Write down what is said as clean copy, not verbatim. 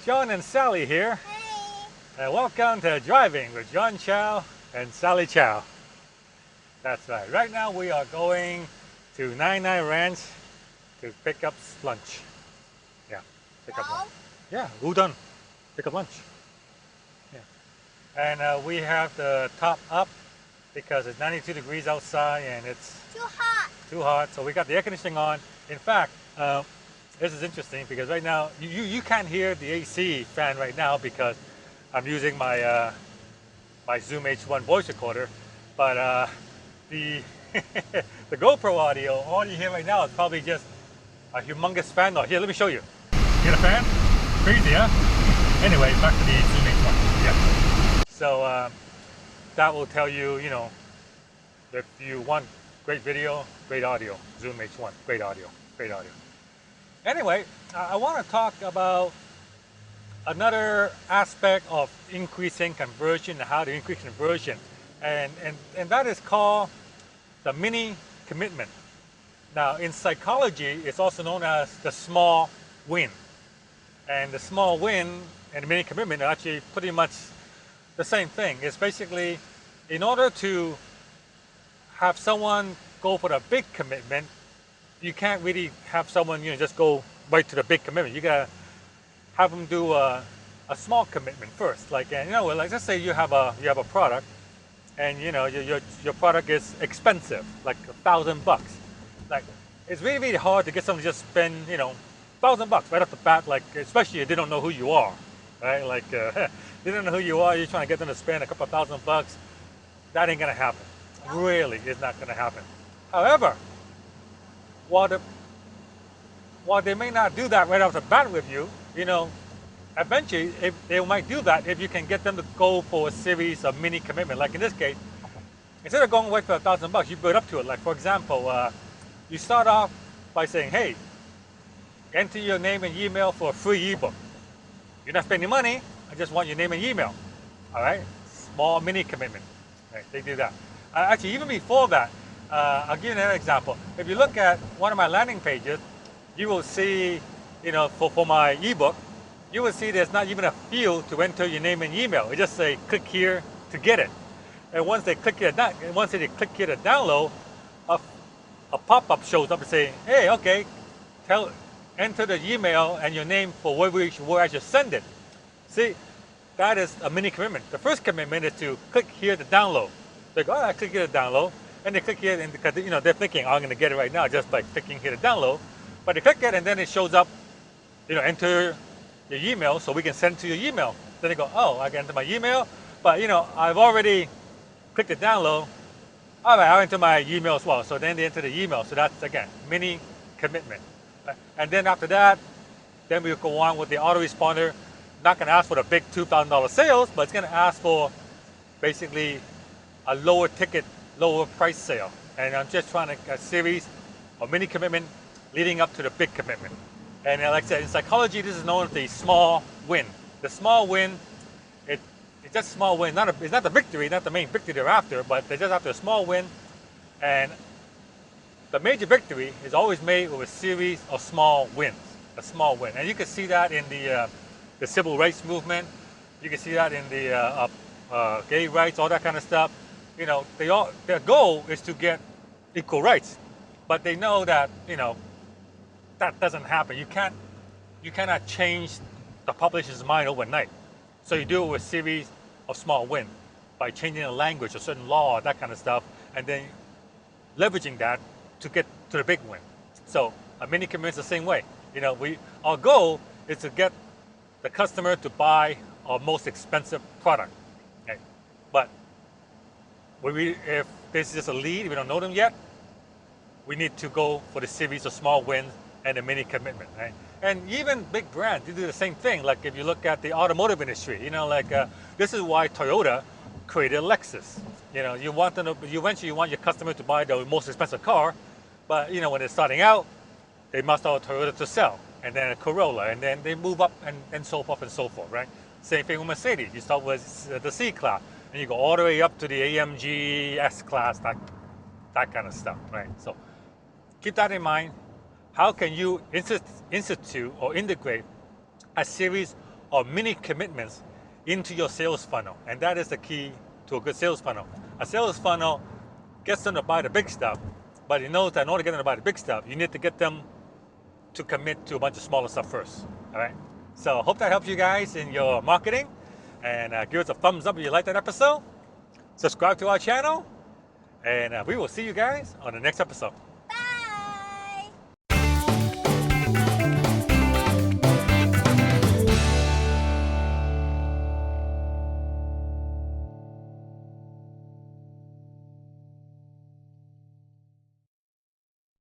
John and Sally here. Hey. And welcome to Driving with John Chow and Sally Chow. That's right. Right now we are going to 99 Ranch to pick up lunch. Yeah, pick up lunch. Yeah, udon. Pick up lunch. Yeah. And we have the top up because it's 92 degrees outside and it's Too hot. too hot. So we got the air conditioning on. In fact, this is interesting because right now you can't hear the AC fan right now because I'm using my my Zoom H1 voice recorder, but the the GoPro audio, all you hear right now is probably just a humongous fan noise. Here, let me show you. Hear the fan? Crazy, huh? Anyway, back to the Zoom H1. Yeah. So that will tell you, you know, if you want great video, great audio, Zoom H1, great audio, great audio. Anyway, I want to talk about another aspect of increasing conversion and how to increase conversion. And that is called the mini commitment. Now, in psychology, it's also known as the small win. And the small win and the mini commitment are actually pretty much the same thing. It's basically, in order to have someone go for the big commitment, you can't really have someone, you know, just go right to the big commitment. You gotta have them do a small commitment first. Like, you know, like let's say you have a product, and you know your product is expensive, like $1,000. Like, it's really, really hard to get someone to just spend, you know, $1,000 right off the bat. Like, especially if they don't know who you are, right? Like, they don't know who you are. You're trying to get them to spend a couple of $1,000. That ain't gonna happen. Really, it's not gonna happen. However, while they may not do that right off the bat with you, you know, eventually they might do that if you can get them to go for a series of mini commitment. Like in this case, instead of going right for $1,000, you build up to it. Like, for example, you start off by saying, hey, enter your name and email for a free ebook. You're not spending money, I just want your name and email. All right, small mini commitment. Right, they do that. Actually, even before that, I'll give you another example. If you look at one of my landing pages, you will see, you know, for my ebook, you will see there's not even a field to enter your name and email. It just say click here to get it. And once they click here to download, a pop-up shows up and say, hey, okay, enter the email and your name for where I should send it. See, that is a mini commitment. The first commitment is to click here to download. They go, I click here to download, and they click here, and because, you know, they're thinking, oh, I'm going to get it right now just by clicking here to download. But they click it, and then it shows up, you know, enter your email so we can send it to your email. Then they go, oh, I can enter my email, but, you know, I've already clicked the download. All right, I'll enter my email as well. So then they enter the email. So that's, again, mini commitment. And then after that, then we'll go on with the autoresponder. Not going to ask for the big $2,000 sales, but it's going to ask for basically a lower ticket, lower price sale. And I'm just trying to a series of mini commitment leading up to the big commitment. And like I said, in psychology, this is known as the small win. The small win, it's just a small win. It's not the victory, not the main victory they're after, but they're just after a small win. And the major victory is always made with a series of small wins, a small win. And you can see that in the civil rights movement. You can see that in the gay rights, all that kind of stuff. You know, their goal is to get equal rights, but they know that, you know, that doesn't happen. You cannot change the population's mind overnight. So you do it with a series of small wins by changing the language, a certain law, that kind of stuff, and then leveraging that to get to the big win. So a mini commitment is the same way. You know, our goal is to get the customer to buy our most expensive product. Okay? But if this is just a lead, we don't know them yet, we need to go for the series of small wins and a mini commitment, right? And even big brands, they do the same thing. Like if you look at the automotive industry, you know, like this is why Toyota created Lexus. You know, you eventually want your customer to buy the most expensive car, but you know, when they're starting out, they must have a Toyota to sell, and then a Corolla, and then they move up and so forth and so forth, right? Same thing with Mercedes. You start with the C-Class, and you go all the way up to the AMG S-Class, that kind of stuff, right? So keep that in mind. How can you institute or integrate a series or mini commitments into your sales funnel. And that is the key to a good sales funnel. A sales funnel gets them to buy the big stuff, but it knows that in order to get them to buy the big stuff, you need to get them to commit to a bunch of smaller stuff first. All right. So hope that helps you guys in your marketing. And give us a thumbs up if you like that episode. Subscribe to our channel. And we will see you guys on the next episode.